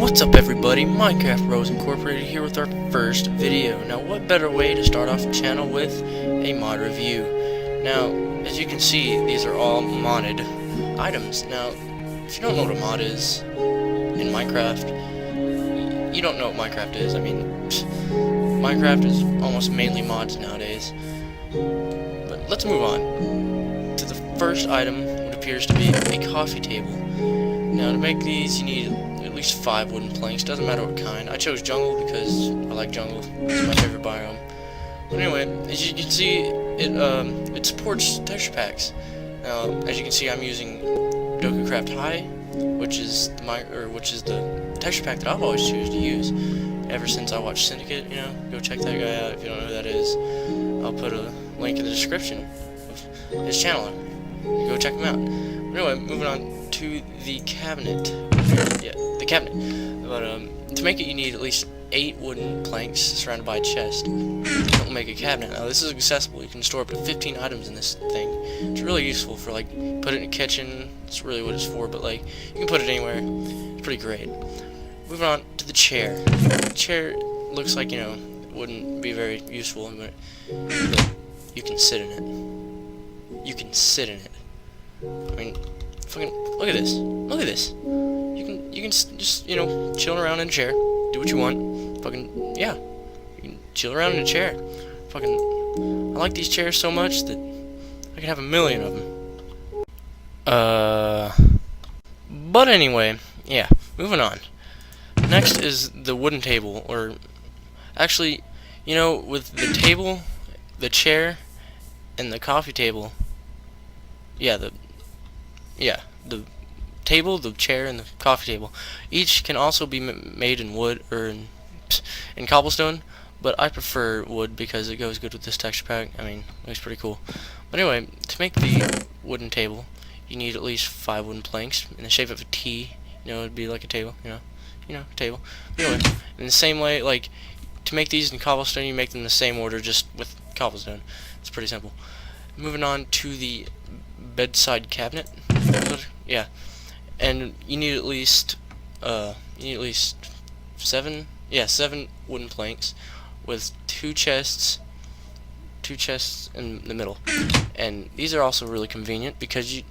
What's up everybody, Minecraft Bros Incorporated here with our first video. Now what better way to start off a channel with a mod review. Now as you can see, these are all modded items. Now if you don't know what a mod is in Minecraft, you don't know what Minecraft is. I mean, Minecraft is almost mainly mods nowadays. But let's move on to the first item, what appears to be a coffee table. Now to make these you need at least 5 wooden planks, doesn't matter what kind. I chose jungle because I like jungle, it's my favorite biome. But anyway, as you can see, it supports texture packs. Now, as you can see, I'm using Craft High, which is the texture pack that I've always chosen to use ever since I watched Syndicate. You know, go check that guy out if you don't know who that is. I'll put a link in the description of his channel. Go check him out. But anyway, moving on to the cabinet. Yeah, the cabinet. But to make it, you need at least 8 wooden planks surrounded by a chest. That'll make a cabinet. Now this is accessible. You can store up to 15 items in this thing. It's really useful for like put it in a kitchen. That's really what it's for. But like you can put it anywhere. It's pretty great. Moving on to the chair. The chair looks like, you know, it wouldn't be very useful, but you can sit in it. You can sit in it. I mean, fucking look at this. Look at this. You can just, you know, chill around in a chair, do what you want. Fucking yeah, you can chill around in a chair. Fucking, I like these chairs so much that I can have a million of them. But anyway, yeah, moving on. Next is the wooden table, or actually, you know, with the table, the chair, and the coffee table. Yeah, the table, the chair, and the coffee table each can also be made in wood or in cobblestone, but I prefer wood because it goes good with this texture pack. I mean, it looks pretty cool. But anyway, to make the wooden table, you need at least 5 wooden planks in the shape of a T. You know, it'd be like a table. You know, table. But anyway, in the same way, like to make these in cobblestone, you make them in the same order, just with cobblestone. It's pretty simple. Moving on to the bedside cabinet. Yeah. And you need at least 7 wooden planks with two chests in the middle. And these are also really convenient because you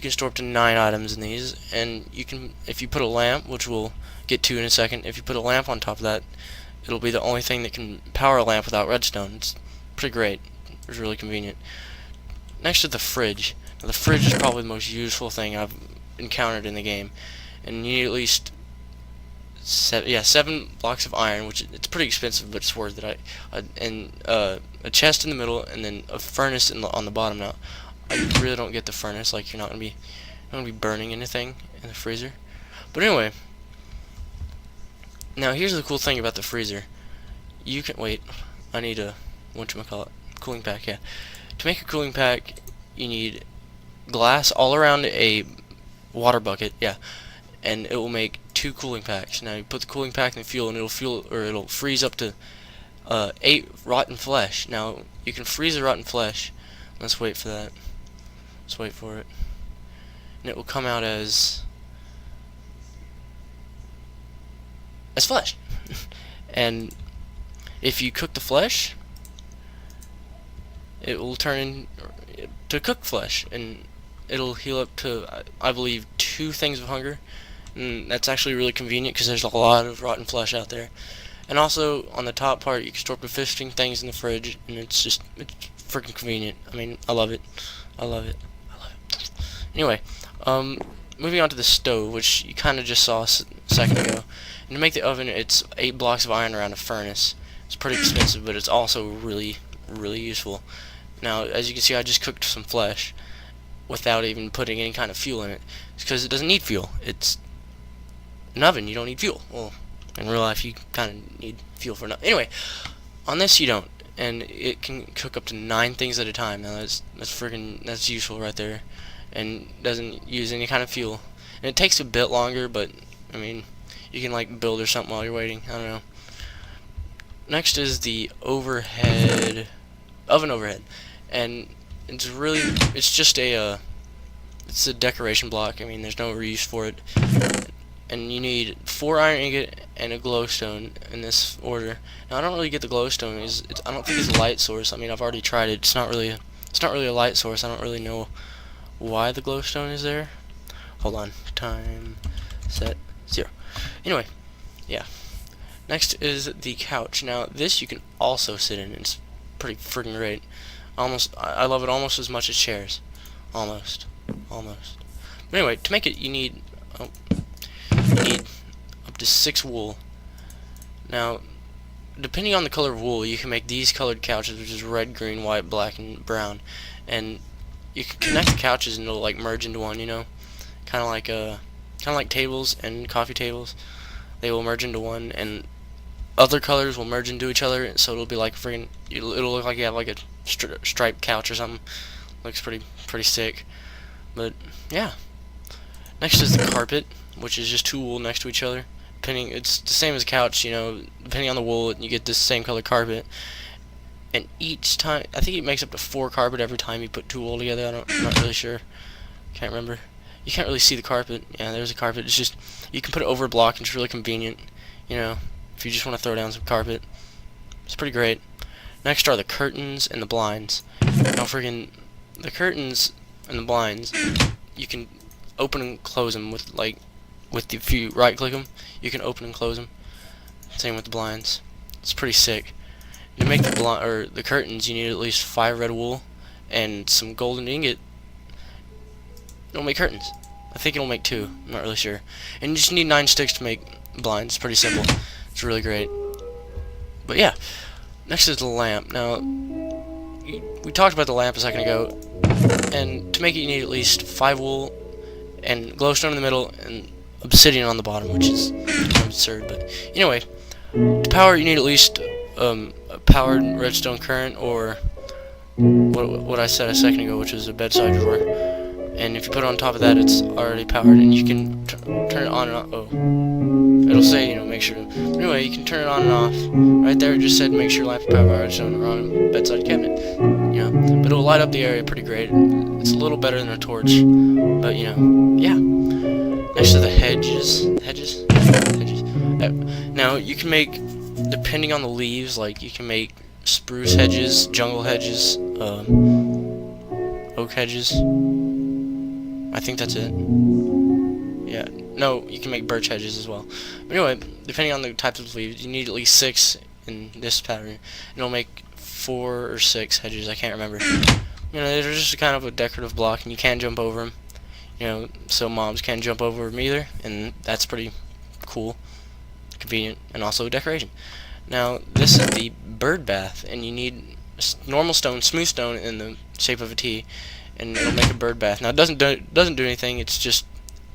can store up to 9 items in these, and you can, if you put a lamp, which we'll get to in a second, if you put a lamp on top of that, it'll be the only thing that can power a lamp without redstone. It's pretty great. It's really convenient. Next to the fridge. Now, the fridge is probably the most useful thing I've encountered in the game, and you need at least 7 blocks of iron, which it's pretty expensive, but it's worth it. And a chest in the middle, and then a furnace on the bottom. Now, I really don't get the furnace. Like, you're not gonna be burning anything in the freezer. But anyway, now here's the cool thing about the freezer. You can wait. I need a whatchamacallit, cooling pack. Yeah, to make a cooling pack, you need glass all around a water bucket, yeah, and it will make 2 cooling packs. Now you put the cooling pack in the fuel, and it'll freeze up to 8 rotten flesh. Now you can freeze the rotten flesh. Let's wait for that. Let's wait for it, and it will come out as flesh. And if you cook the flesh, it will turn into cooked flesh, and it'll heal up to, I believe, 2 things of hunger. And that's actually really convenient because there's a lot of rotten flesh out there. And also, on the top part, you can store up to 15 things in the fridge, and it's freaking convenient. I mean, I love it. I love it. I love it. Anyway, moving on to the stove, which you kind of just saw a second ago. And to make the oven, it's 8 blocks of iron around a furnace. It's pretty expensive, but it's also really, really useful. Now, as you can see, I just cooked some flesh without even putting any kind of fuel in it. It's because it doesn't need fuel. It's an oven. You don't need fuel. Well, in real life, you kind of need fuel for an oven. Anyway, on this you don't, and it can cook up to 9 things at a time. Now that's useful right there, and doesn't use any kind of fuel. And it takes a bit longer, but I mean, you can like build or something while you're waiting. I don't know. Next is the oven overhead, and it's just a decoration block. I mean, there's no reuse for it. and you need 4 iron ingot and a glowstone in this order. Now I don't really get the glowstone. I don't think it's a light source. I mean, I've already tried it. It's not really a light source. I don't really know why the glowstone is there. Hold on. Time set 0. Anyway, yeah. Next is the couch. Now this you can also sit in. It's pretty freaking great. I love it almost as much as chairs. Almost. But anyway, to make it, you need up to 6 wool. Now, depending on the color of wool, you can make these colored couches, which is red, green, white, black, and brown. And you can connect the couches and it'll like merge into one. You know, kind of like tables and coffee tables. They will merge into one, and other colors will merge into each other. So it'll be like it'll look like you have like a striped couch or something. Looks pretty sick. But yeah. Next is the carpet, which is just 2 wool next to each other. It's the same as a couch, you know. Depending on the wool, you get this same color carpet. And each time, I think it makes up to 4 carpet every time you put 2 wool together. I'm not really sure. Can't remember. You can't really see the carpet. Yeah, there's a carpet. It's just, you can put it over a block, and it's really convenient. You know, if you just want to throw down some carpet, it's pretty great. Next are the curtains and the blinds. Now, the curtains and the blinds, you can open and close them if you right click them, you can open and close them. Same with the blinds. It's pretty sick. To make the curtains, you need at least 5 red wool and some golden ingot. It'll make curtains. I think it'll make 2. I'm not really sure. And you just need 9 sticks to make blinds. It's pretty simple. It's really great. But yeah, next is the lamp. Now, we talked about the lamp a second ago, and to make it, you need at least 5 wool and glowstone in the middle and obsidian on the bottom, which is absurd. But anyway, to power, you need at least a powered redstone current, or what I said a second ago, which is a bedside drawer. And if you put it on top of that, it's already powered, and you can turn it on and off. Oh, it'll say, you know, make sure. Anyway, you can turn it on and off. Right there, it just said make sure lamp powered by redstone or on a bedside cabinet. You know, but it'll light up the area pretty great. It's a little better than a torch, but you know, yeah. Next to the hedges. Now you can make, depending on the leaves, like you can make spruce hedges, jungle hedges, oak hedges. I think that's it. Yeah. No, you can make birch hedges as well. But anyway, depending on the types of leaves, you need at least 6 in this pattern. And it'll make 4 or 6 hedges. I can't remember. You know, they're just kind of a decorative block, and you can jump over them. You know, so mobs can't jump over them either, and that's pretty cool, convenient, and also a decoration. Now, this is the bird bath, and you need normal stone, smooth stone in the shape of a T, and it'll make a bird bath. Now, it doesn't do anything. It's just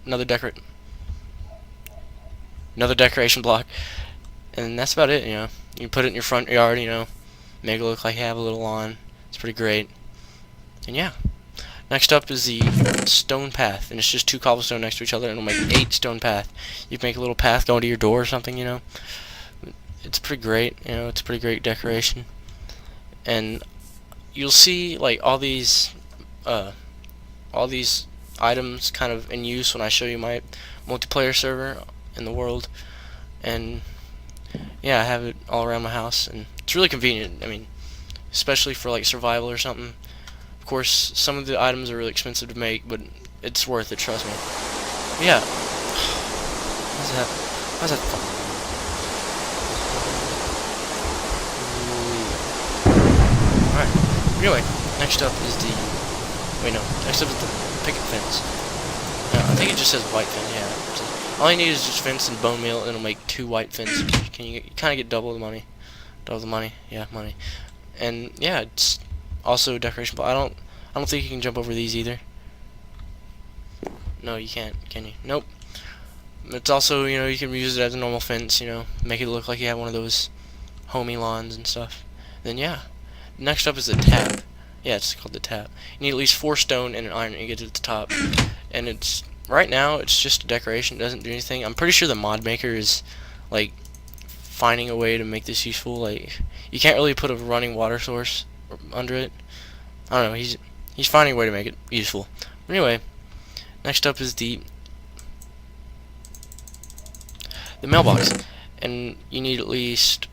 another decoration block, and that's about it. You know, you can put it in your front yard. You know, make it look like you have a little lawn. It's pretty great. And yeah. Next up is the stone path, and it's just 2 cobblestone next to each other, and it'll make 8 stone path. You can make a little path going to your door or something, you know. It's pretty great, you know. It's a pretty great decoration, and you'll see like all these items kind of in use when I show you my multiplayer server in the world. And yeah, I have it all around my house, and it's really convenient. I mean, especially for like survival or something. Of course, some of the items are really expensive to make, but it's worth it, trust me. Yeah. How's that fun? Alright. Anyway, next up is next up is the picket fence. Now, I think it just says white fence, yeah. So all you need is just fence and bone meal, and it'll make 2 white fence. You kind of get double the money. Yeah, money. And yeah, it's also a decoration, but I don't think you can jump over these either. No, you can't, can you? Nope. It's also, you know, you can use it as a normal fence, you know, make it look like you have one of those homey lawns and stuff. Then yeah. Next up is the tap. Yeah, it's called the tap. You need at least 4 stone and an iron to get to the top. And it's, right now, it's just a decoration, it doesn't do anything. I'm pretty sure the mod maker is, like, finding a way to make this useful. Like, you can't really put a running water source under it. I don't know, he's finding a way to make it useful. But anyway, next up is the the mailbox. And you need at least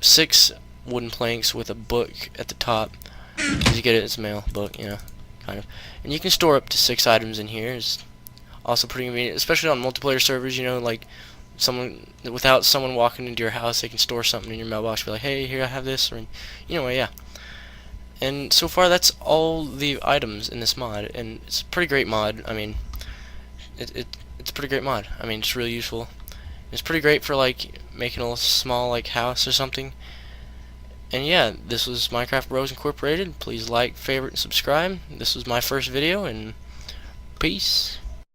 6 wooden planks with a book at the top. As you get it, it's a mail book, you know, kind of. And you can store up to 6 items in here. It's also pretty convenient, especially on multiplayer servers, you know, like without someone walking into your house, they can store something in your mailbox, be like, hey, here, I have this, or, you know, yeah. And so far, that's all the items in this mod, and it's a pretty great mod. I mean, it's a pretty great mod. I mean, it's really useful. It's pretty great for, like, making a little small, like, house or something. And yeah, this was Minecraft Bros Incorporated. Please like, favorite, and subscribe. This was my first video, and peace.